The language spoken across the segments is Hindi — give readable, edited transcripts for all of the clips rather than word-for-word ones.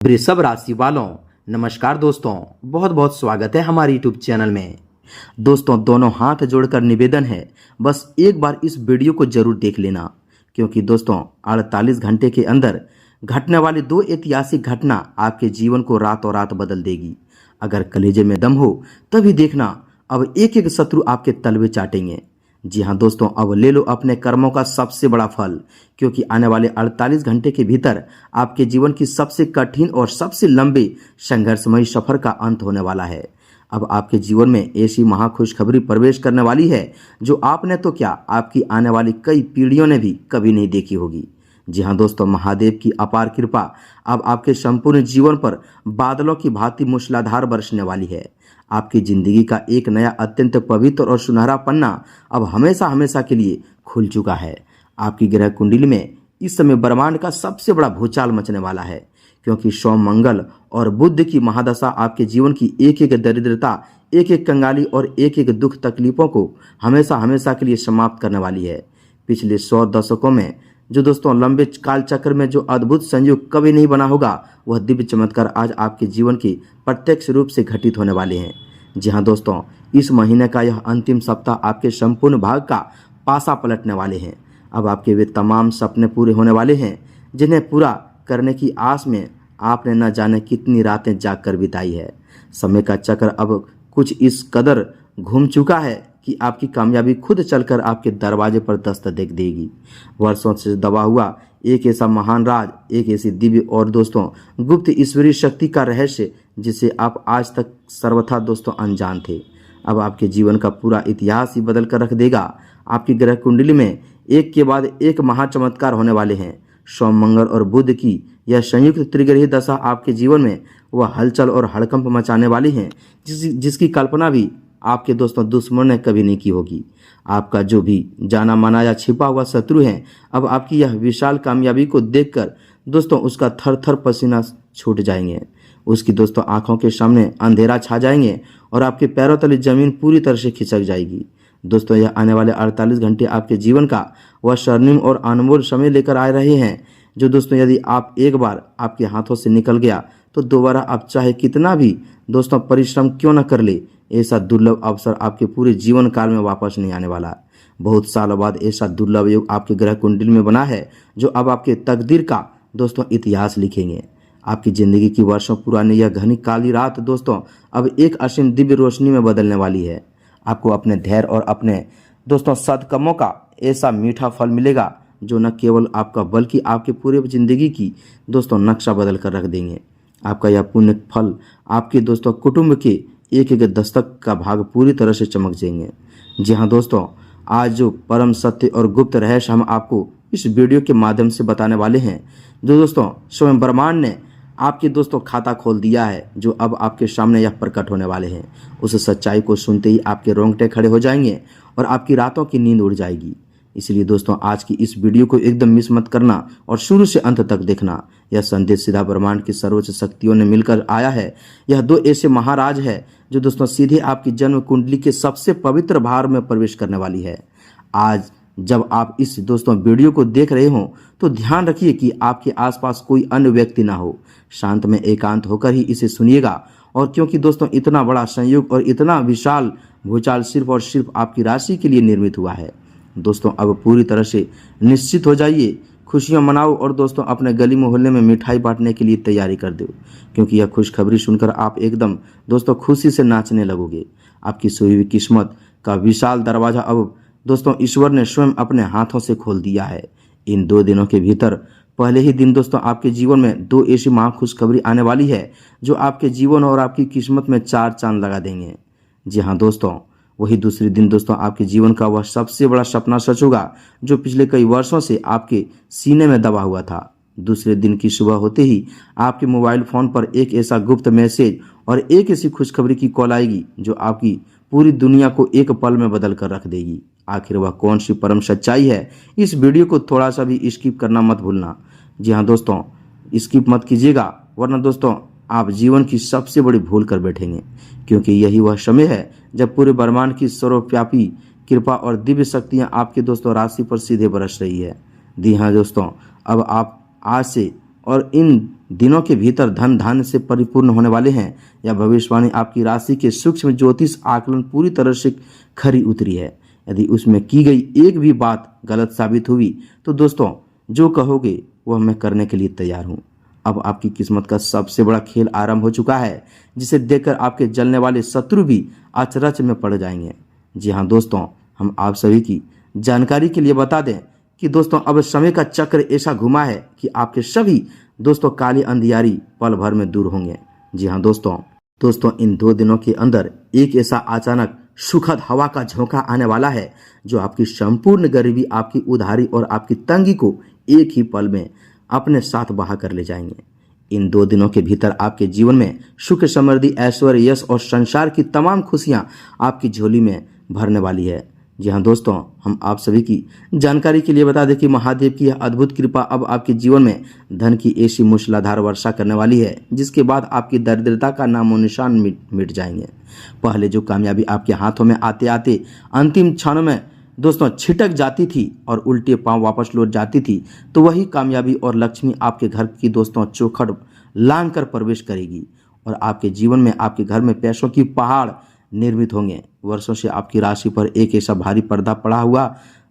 वृषभ राशि वालों, नमस्कार दोस्तों। बहुत बहुत स्वागत है हमारे यूट्यूब चैनल में। दोस्तों, दोनों हाथ जोड़कर निवेदन है, बस एक बार इस वीडियो को जरूर देख लेना, क्योंकि दोस्तों 48 घंटे के अंदर घटने वाली दो ऐतिहासिक घटना आपके जीवन को रातों रात बदल देगी। अगर कलेजे में दम हो तभी देखना, अब एक एक शत्रु आपके तलवे चाटेंगे। जी हाँ दोस्तों, अब ले लो अपने कर्मों का सबसे बड़ा फल, क्योंकि आने वाले 48 घंटे के भीतर आपके जीवन की सबसे कठिन और सबसे लंबे संघर्षमयी सफर का अंत होने वाला है। अब आपके जीवन में ऐसी महाखुशखबरी प्रवेश करने वाली है जो आपने तो क्या, आपकी आने वाली कई पीढ़ियों ने भी कभी नहीं देखी होगी। जी हाँ दोस्तों, महादेव की अपार कृपा अब आपके संपूर्ण जीवन पर बादलों की भांति मूसलाधार बरसने वाली है। आपकी जिंदगी का एक नया अत्यंत पवित्र और सुनहरा पन्ना अब हमेशा हमेशा के लिए खुल चुका है। आपकी ग्रह कुंडली में इस समय ब्रह्मांड का सबसे बड़ा भूचाल मचने वाला है, क्योंकि सोम, मंगल और बुध की महादशा आपके जीवन की एक एक दरिद्रता, एक एक कंगाली और एक एक दुख तकलीफों को हमेशा हमेशा के लिए समाप्त करने वाली है। पिछले 100 दशकों में जो दोस्तों लंबे काल चक्र में जो अद्भुत संयोग कभी नहीं बना होगा, वह दिव्य चमत्कार आज आपके जीवन की प्रत्यक्ष रूप से घटित होने वाले हैं। जी हाँ दोस्तों, इस महीने का यह अंतिम सप्ताह आपके संपूर्ण भाग का पासा पलटने वाले हैं। अब आपके वे तमाम सपने पूरे होने वाले हैं जिन्हें पूरा करने की आस में आपने न जाने कितनी रातें जाग कर बिताई है। समय का चक्र अब कुछ इस कदर घूम चुका है कि आपकी कामयाबी खुद चलकर आपके दरवाजे पर दस्तक देगी। वर्षों से दबा हुआ एक ऐसा महान राज, एक ऐसी दिव्य और दोस्तों गुप्त ईश्वरीय शक्ति का रहस्य जिसे आप आज तक सर्वथा दोस्तों अनजान थे, अब आपके जीवन का पूरा इतिहास ही बदल कर रख देगा। आपकी ग्रह कुंडली में एक के बाद एक महाचमत्कार होने वाले हैं। सोम, मंगल और बुध की यह संयुक्त त्रिग्रही दशा आपके जीवन में वह हलचल और हड़कंप मचाने वाली है जिसकी कल्पना भी आपके दोस्तों दुश्मन ने कभी नहीं की होगी। आपका जो भी जाना माना या छिपा हुआ शत्रु है, अब आपकी यह विशाल कामयाबी को देखकर दोस्तों उसका थर थर पसीना छूट जाएंगे। उसकी दोस्तों आंखों के सामने अंधेरा छा जाएंगे और आपके पैरों तले जमीन पूरी तरह से खिसक जाएगी। दोस्तों, यह आने वाले 48 घंटे आपके जीवन का वह स्वर्णिम और अनमोल समय लेकर आ रहे हैं जो दोस्तों यदि आप एक बार आपके हाथों से निकल गया तो दोबारा आप चाहे कितना भी दोस्तों परिश्रम क्यों न कर ले, ऐसा दुर्लभ अवसर आपके पूरे जीवन काल में वापस नहीं आने वाला। बहुत सालों बाद ऐसा दुर्लभ योग आपके ग्रह कुंडली में बना है जो अब आपके तकदीर का दोस्तों इतिहास लिखेंगे। आपकी जिंदगी की वर्षों पुरानी यह घनी काली रात दोस्तों अब एक असीम दिव्य रोशनी में बदलने वाली है। आपको अपने धैर्य और अपने दोस्तों सदकर्मों का ऐसा मीठा फल मिलेगा जो न केवल आपका बल्कि आपके पूरे जिंदगी की दोस्तों नक्शा बदल कर रख देंगे। आपका यह पुण्य फल आपके दोस्तों कुटुंब के एक एक दस्तक का भाग पूरी तरह से चमक जाएंगे। जी हाँ दोस्तों, आज जो परम सत्य और गुप्त रहस्य हम आपको इस वीडियो के माध्यम से बताने वाले हैं, जो दोस्तों स्वयं ब्रह्मांड ने आपके दोस्तों खाता खोल दिया है, जो अब आपके सामने यह प्रकट होने वाले हैं, उस सच्चाई को सुनते ही आपके रोंगटे खड़े हो जाएंगे और आपकी रातों की नींद उड़ जाएगी। इसलिए दोस्तों आज की इस वीडियो को एकदम मिस मत करना और शुरू से अंत तक देखना। यह संदेश सीधा ब्रह्मांड की सर्वोच्च शक्तियों ने मिलकर आया है। यह दो ऐसे महाराज है जो दोस्तों सीधे आपकी जन्म कुंडली के सबसे पवित्र भार में प्रवेश करने वाली है। आज जब आप इस दोस्तों वीडियो को देख रहे हो तो ध्यान रखिए कि आपके आसपास कोई अन्य व्यक्ति ना हो। शांत में एकांत होकर ही इसे सुनिएगा, और क्योंकि दोस्तों इतना बड़ा संयोग और इतना विशाल भूचाल सिर्फ और सिर्फ आपकी राशि के लिए निर्मित हुआ है। दोस्तों अब पूरी तरह से निश्चित हो जाइए, खुशियां मनाओ और दोस्तों अपने गली मोहल्ले में मिठाई बांटने के लिए तैयारी कर दो, क्योंकि यह खुशखबरी सुनकर आप एकदम दोस्तों खुशी से नाचने लगोगे। आपकी सोई हुई किस्मत का विशाल दरवाजा अब दोस्तों ईश्वर ने स्वयं अपने हाथों से खोल दिया है। इन 2 दिनों के भीतर पहले ही दिन दोस्तों आपके जीवन में 2 ऐसी महाखुशखबरी आने वाली है जो आपके जीवन और आपकी किस्मत में 4 चांद लगा देंगे। जी हाँ दोस्तों, वही दूसरे दिन दोस्तों आपके जीवन का वह सबसे बड़ा सपना सच होगा जो पिछले कई वर्षों से आपके सीने में दबा हुआ था। दूसरे दिन की सुबह होते ही आपके मोबाइल फोन पर एक ऐसा गुप्त मैसेज और एक ऐसी खुशखबरी की कॉल आएगी जो आपकी पूरी दुनिया को एक पल में बदल कर रख देगी। आखिर वह कौन सी परम सच्चाई है, इस वीडियो को थोड़ा सा भी स्किप करना मत भूलना। जी हाँ दोस्तों, स्किप मत कीजिएगा, वरना दोस्तों आप जीवन की सबसे बड़ी भूल कर बैठेंगे, क्योंकि यही वह समय है जब पूरे ब्रह्मांड की सर्वव्यापी कृपा और दिव्य शक्तियां आपके दोस्तों राशि पर सीधे बरस रही है। जी हाँ दोस्तों, अब आप आज से और इन दिनों के भीतर धन धान्य से परिपूर्ण होने वाले हैं। यह भविष्यवाणी आपकी राशि के सूक्ष्म ज्योतिष आकलन पूरी तरह से खरी उतरी है। यदि उसमें की गई एक भी बात गलत साबित हुई तो दोस्तों जो कहोगे वह मैं करने के लिए तैयार हूँ। अब आपकी किस्मत का सबसे बड़ा खेल आरंभ हो चुका है, जिसे देखकर आपके जलने वाले शत्रु भी अचरज में पड़ जाएंगे। जी हाँ दोस्तों, हम आप सभी की जानकारी के लिए बता दें कि दोस्तों अब समय का चक्र ऐसा घुमा है कि आपके सभी दोस्तों काली अंधियारी पल भर में दूर होंगे। जी हाँ दोस्तों इन 2 दिनों के अंदर एक ऐसा अचानक सुखद हवा का झोंका आने वाला है जो आपकी संपूर्ण गरीबी, आपकी उधारी और आपकी तंगी को एक ही पल में अपने साथ बहा कर ले जाएंगे। इन 2 दिनों के भीतर आपके जीवन में सुख, समृद्धि, ऐश्वर्य, यश और संसार की तमाम खुशियां आपकी झोली में भरने वाली है। जी हाँ दोस्तों, हम आप सभी की जानकारी के लिए बता दें कि महादेव की यह अद्भुत कृपा अब आपके जीवन में धन की ऐसी मूसलाधार वर्षा करने वाली है जिसके बाद आपकी दरिद्रता का नामो निशान मिट जाएंगे। पहले जो कामयाबी आपके हाथों में आते आते अंतिम क्षणों में दोस्तों छिटक जाती थी और उल्टे पांव वापस लौट जाती थी, तो वही कामयाबी और लक्ष्मी आपके घर की दोस्तों चौखट लांघ कर प्रवेश करेगी और आपके जीवन में, आपके घर में पैसों की पहाड़ निर्मित होंगे। वर्षों से आपकी राशि पर एक ऐसा भारी पर्दा पड़ा हुआ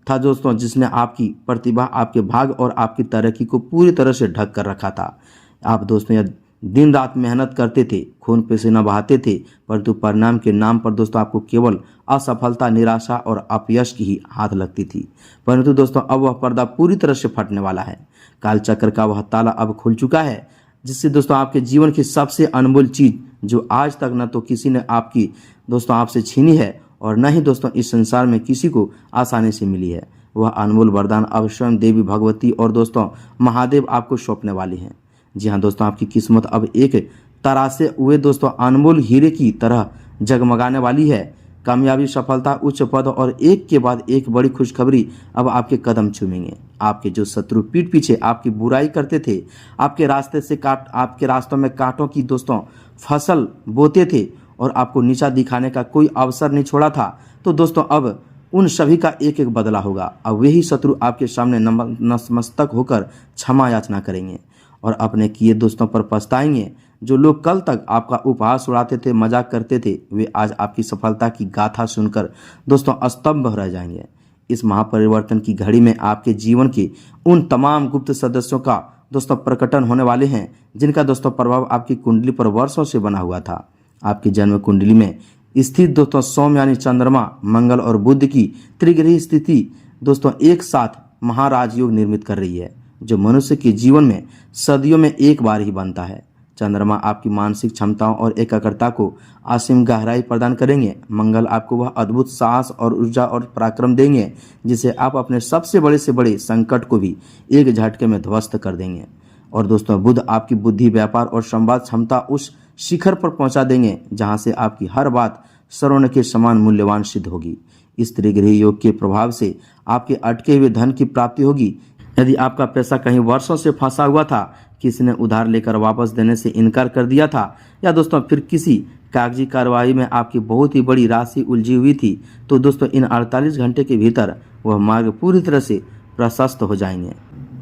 था दोस्तों जिसने आपकी प्रतिभा, आपके भाग और आपकी तरक्की को पूरी तरह से ढक कर रखा था। आप दोस्तों यह दिन रात मेहनत करते थे, खून पसीना बहाते थे, परंतु परिणाम के नाम पर दोस्तों आपको केवल असफलता, निराशा और अपयश की ही हाथ लगती थी। परंतु दोस्तों अब वह पर्दा पूरी तरह से फटने वाला है। कालचक्र का वह ताला अब खुल चुका है जिससे दोस्तों आपके जीवन की सबसे अनमोल चीज जो आज तक न तो किसी ने आपकी दोस्तों आपसे छीनी है और न ही दोस्तों इस संसार में किसी को आसानी से मिली है, वह अनमोल वरदान अब स्वयं देवी भगवती और दोस्तों महादेव आपको सौंपने वाली हैं। जी हाँ दोस्तों, आपकी किस्मत अब एक तरासे हुए दोस्तों अनमोल हीरे की तरह जगमगाने वाली है। कामयाबी, सफलता, उच्च पद और एक के बाद एक बड़ी खुशखबरी अब आपके कदम चूमेंगे। आपके जो शत्रु पीठ पीछे आपकी बुराई करते थे, आपके रास्तों में कांटों की दोस्तों फसल बोते थे और आपको नीचा दिखाने का कोई अवसर नहीं छोड़ा था, तो दोस्तों अब उन सभी का एक एक बदला होगा। अब वही शत्रु आपके सामने नतमस्तक होकर क्षमा याचना करेंगे और अपने किए दोस्तों पर पछताएंगे। जो लोग कल तक आपका उपहास उड़ाते थे, मजाक करते थे, वे आज आपकी सफलता की गाथा सुनकर दोस्तों स्तंभ रह जाएंगे। इस महापरिवर्तन की घड़ी में आपके जीवन के उन तमाम गुप्त सदस्यों का दोस्तों प्रकटन होने वाले हैं जिनका दोस्तों प्रभाव आपकी कुंडली पर वर्षों से बना हुआ था। आपकी जन्म कुंडली में स्थित दोस्तों सोम यानी चंद्रमा, मंगल और बुध की त्रिग्रही स्थिति दोस्तों एक साथ महाराज योग निर्मित कर रही है जो मनुष्य के जीवन में सदियों में एक बार ही बनता है। चंद्रमा आपकी मानसिक क्षमताओं और एकाग्रता को असीम गहराई प्रदान करेंगे। मंगल आपको वह अद्भुत साहस और ऊर्जा और पराक्रम देंगे जिसे आप अपने सबसे बड़े से बड़े संकट को भी एक झटके में ध्वस्त कर देंगे। और दोस्तों बुध आपकी बुद्धि, व्यापार और संवाद क्षमता उस शिखर पर पहुंचा देंगे जहां से आपकी हर बात स्वर्ण के समान मूल्यवान सिद्ध होगी। इस त्रिग्रही योग के प्रभाव से आपके अटके हुए धन की प्राप्ति होगी। यदि आपका पैसा कहीं वर्षों से फंसा हुआ था, किसी ने उधार लेकर वापस देने से इनकार कर दिया था, या दोस्तों फिर किसी कागजी कार्रवाई में आपकी बहुत ही बड़ी राशि उलझी हुई थी, तो दोस्तों इन 48 घंटे के भीतर वह मार्ग पूरी तरह से प्रशस्त हो जाएंगे।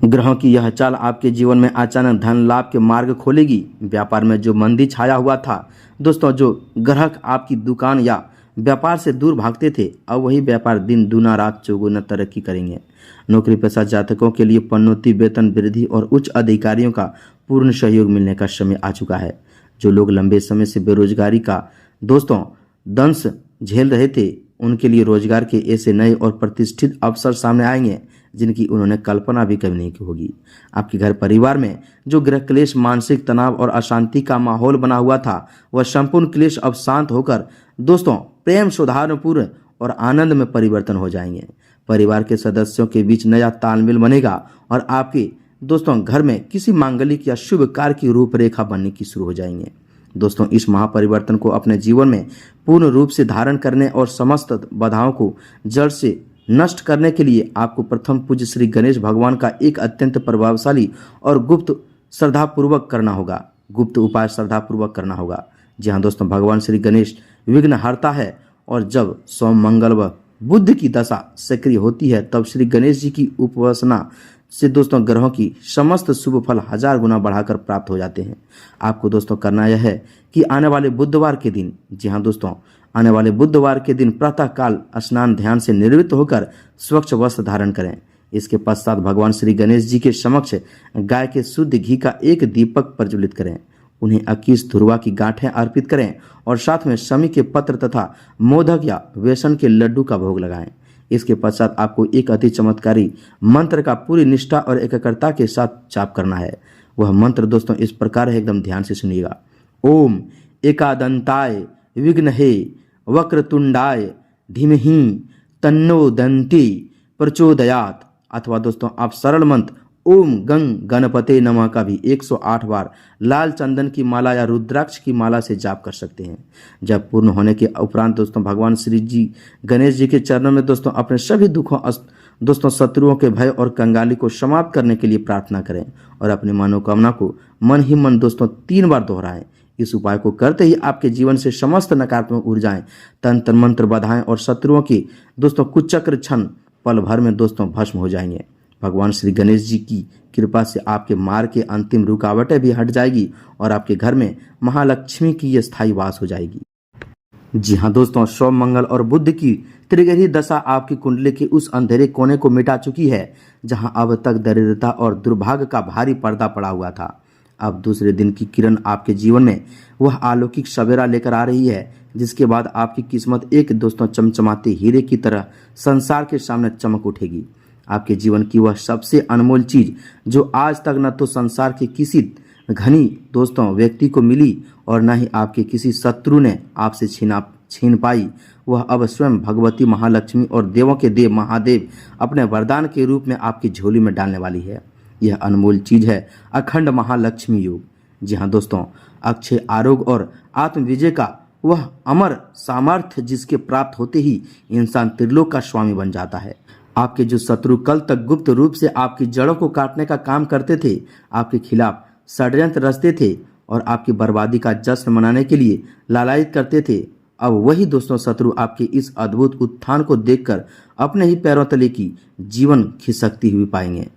ग्रहों की यह चाल आपके जीवन में अचानक धन लाभ के मार्ग खोलेगी। व्यापार में जो मंदी छाया हुआ था दोस्तों, जो ग्राहक आपकी दुकान या व्यापार से दूर भागते थे, अब वही व्यापार दिन दूना रात चौगुना तरक्की करेंगे। नौकरी पेशा जातकों के लिए पदोन्नति, वेतन वृद्धि और उच्च अधिकारियों का पूर्ण सहयोग मिलने का समय आ चुका है। जो लोग लंबे समय से बेरोजगारी का दोस्तों दंश झेल रहे थे, उनके लिए रोजगार के ऐसे नए और प्रतिष्ठित अवसर सामने आएंगे जिनकी उन्होंने कल्पना भी कभी नहीं की होगी। आपके घर परिवार में जो गृह क्लेश, मानसिक तनाव और अशांति का माहौल बना हुआ था, वह संपूर्ण क्लेश अब शांत होकर दोस्तों प्रेम, सौहार्दपूर्ण और आनंद में परिवर्तन हो जाएंगे। परिवार के सदस्यों के बीच नया तालमेल बनेगा और आपके दोस्तों घर में किसी मांगलिक या शुभ कार्य की रूपरेखा बनने की शुरू हो जाएंगे। दोस्तों इस महापरिवर्तन को अपने जीवन में पूर्ण रूप से धारण करने और समस्त बाधाओं को जड़ से नष्ट करने के लिए आपको प्रथम पूज्य श्री गणेश भगवान का एक अत्यंत प्रभावशाली और गुप्त श्रद्धापूर्वक करना होगा। गुप्त उपाय श्रद्धापूर्वक करना होगा। जी हाँ दोस्तों, भगवान श्री गणेश विघ्न हरता है और जब सोम, मंगल व बुध की दशा सक्रिय होती है तब श्री गणेश जी की उपासना से दोस्तों ग्रहों की समस्त शुभ फल 1000 गुना बढ़ाकर प्राप्त हो जाते हैं। आपको दोस्तों करना यह है कि आने वाले बुधवार के दिन, जी हाँ दोस्तों, आने वाले बुधवार के दिन प्रातः काल स्नान ध्यान से निवृत्त होकर स्वच्छ वस्त्र धारण करें। इसके पश्चात भगवान श्री गणेश जी के समक्ष गाय के शुद्ध घी का एक दीपक प्रज्वलित करें। उन्हें 21 धुर्वा की गांठें अर्पित करें और साथ में शमी के पत्र तथा मोदक या बेसन के लड्डू का भोग लगाएं। इसके पश्चात आपको एक अति चमत्कारी मंत्र का पूरी निष्ठा और एकाग्रता के साथ जाप करना है। वह मंत्र दोस्तों इस प्रकार है, एकदम ध्यान से सुनिएगा। ओम एकादंताय विघ्नहे वक्रतुंडाय धीमहि तन्नो दंती प्रचोदयात। अथवा दोस्तों आप सरल मंत्र ओम गंग गणपते नमः का भी 108 बार लाल चंदन की माला या रुद्राक्ष की माला से जाप कर सकते हैं। जब पूर्ण होने के उपरांत दोस्तों भगवान श्री जी गणेश जी के चरणों में दोस्तों अपने सभी दुखों दोस्तों शत्रुओं के भय और कंगाली को समाप्त करने के लिए प्रार्थना करें और अपनी मनोकामना को मन ही मन दोस्तों 3 बार दोहराएं। इस उपाय को करते ही आपके जीवन से समस्त नकारात्मक ऊर्जाएं, तंत्र मंत्र बाधाएं और शत्रुओं की दोस्तों कुचक्र क्षण पल भर में दोस्तों भस्म हो जाएंगे। भगवान श्री गणेश जी की कृपा से आपके मार्ग के अंतिम रुकावटें भी हट जाएगी और आपके घर में महालक्ष्मी की स्थायी वास हो जाएगी। जी हाँ दोस्तों, सोम मंगल और बुध की त्रिग्रही दशा आपकी कुंडली के उस अंधेरे कोने को मिटा चुकी है जहां अब तक दरिद्रता और दुर्भाग्य का भारी पर्दा पड़ा हुआ था। अब दूसरे दिन की किरण आपके जीवन में वह अलौकिक सवेरा लेकर आ रही है जिसके बाद आपकी किस्मत एक दोस्तों चमचमाते हीरे की तरह संसार के सामने चमक उठेगी। आपके जीवन की वह सबसे अनमोल चीज जो आज तक न तो संसार के किसी धनी दोस्तों व्यक्ति को मिली और न ही आपके किसी शत्रु ने आपसे छीन पाई, वह अब स्वयं भगवती महालक्ष्मी और देवों के देव महादेव अपने वरदान के रूप में आपकी झोली में डालने वाली है। यह अनमोल चीज है अखंड महालक्ष्मी योग। जी हाँ दोस्तों, अक्षय आरोग्य और आत्म विजय का वह अमर सामर्थ्य जिसके प्राप्त होते ही इंसान त्रिलोक का स्वामी बन जाता है। आपके जो शत्रु कल तक गुप्त रूप से आपकी जड़ों को काटने का काम करते थे, आपके खिलाफ षड्यंत्र रचते थे और आपकी बर्बादी का जश्न मनाने के लिए लालायित करते थे, अब वही दोस्तों शत्रु आपके इस अद्भुत उत्थान को देखकर अपने ही पैरों तले की जीवन खिसकती हुई पाएंगे।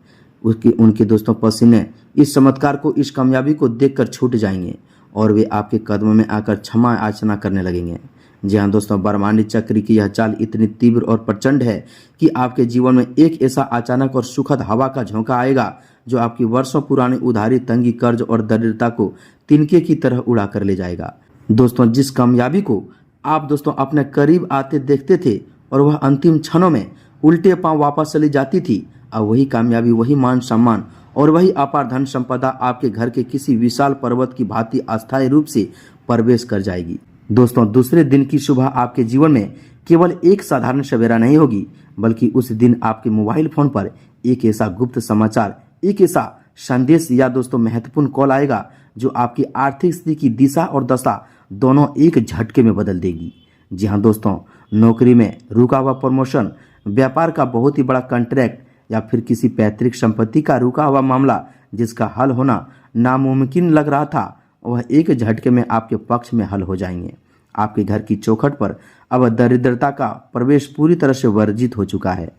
उनके दोस्तों पसीने इस चमत्कार को, इस कामयाबी को देखकर छूट जाएंगे और वे आपके कदमों में आकर क्षमा याचना करने लगेंगे। जी हाँ दोस्तों, ब्रह्मांडी चक्र की यह चाल इतनी तीव्र और प्रचंड है कि आपके जीवन में एक ऐसा अचानक और सुखद हवा का झोंका आएगा जो आपकी वर्षों पुरानी उधारी, तंगी, कर्ज और दरिद्रता को तिनके की तरह उड़ा कर ले जाएगा। दोस्तों जिस कामयाबी को आप दोस्तों अपने करीब आते देखते थे और वह अंतिम क्षणों में उल्टे पांव वापस चली जाती थी, अब वही कामयाबी, वही मान सम्मान और वही अपार धन संपदा आपके घर के किसी विशाल पर्वत की भांति अस्थायी रूप से प्रवेश कर जाएगी। दोस्तों दूसरे दिन की सुबह आपके जीवन में केवल एक साधारण सवेरा नहीं होगी, बल्कि उस दिन आपके मोबाइल फोन पर एक ऐसा गुप्त समाचार, एक ऐसा संदेश या दोस्तों महत्वपूर्ण कॉल आएगा जो आपकी आर्थिक स्थिति की दिशा और दशा दोनों एक झटके में बदल देगी। जी हाँ दोस्तों, नौकरी में रुका हुआ प्रमोशन, व्यापार का बहुत ही बड़ा कॉन्ट्रैक्ट या फिर किसी पैतृक संपत्ति का रुका हुआ मामला जिसका हल होना नामुमकिन लग रहा था, वह एक झटके में आपके पक्ष में हल हो जाएंगे। आपके घर की चौखट पर अब दरिद्रता का प्रवेश पूरी तरह से वर्जित हो चुका है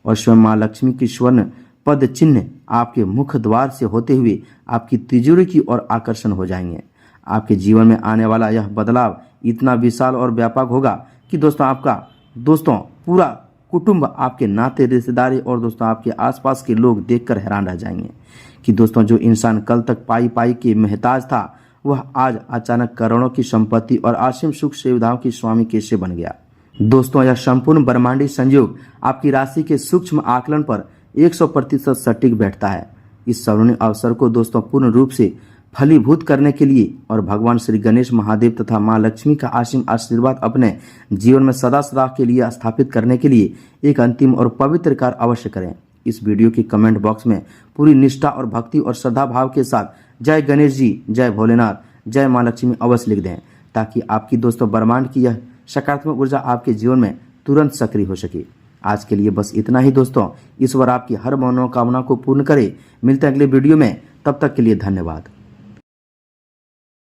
और स्वयं माँ लक्ष्मी की स्वर्ण पद चिन्ह आपके मुख द्वार से होते हुए आपकी तिजोरी की ओर आकर्षण हो जाएंगे। आपके जीवन में आने वाला यह बदलाव इतना विशाल और व्यापक होगा कि दोस्तों आपका पूरा कुटुंब, आपके नाते रिश्तेदारी और दोस्तों आपके आसपास के लोग देखकर हैरान रह जाएंगे कि दोस्तों जो इंसान कल तक पाई के मोहताज था, वह आज अचानक करोड़ों की संपत्ति और असीम सुख सुविधाओं की स्वामी कैसे बन गया। दोस्तों यह संपूर्ण ब्रह्मांडी संयोग आपकी राशि के सूक्ष्म आकलन पर 100% सटीक बैठता है। इस स्वर्णिम अवसर को दोस्तों पूर्ण रूप से फलीभूत करने के लिए और भगवान श्री गणेश महादेव तथा माँ लक्ष्मी का असीम आशीर्वाद अपने जीवन में सदा सदा के लिए स्थापित करने के लिए एक अंतिम और पवित्र कार्य अवश्य करें। इस वीडियो के कमेंट बॉक्स में पूरी निष्ठा और भक्ति और श्रद्धा भाव के साथ जय गणेश जी, जय भोलेनाथ, जय माँ लक्ष्मी अवश्य लिख दें ताकि आपकी दोस्तों ब्रह्मांड की यह सकारात्मक ऊर्जा आपके जीवन में तुरंत सक्रिय हो सके। आज के लिए बस इतना ही दोस्तों। ईश्वर आपकी हर मनोकामना को पूर्ण करे। मिलते हैं अगले वीडियो में, तब तक के लिए धन्यवाद।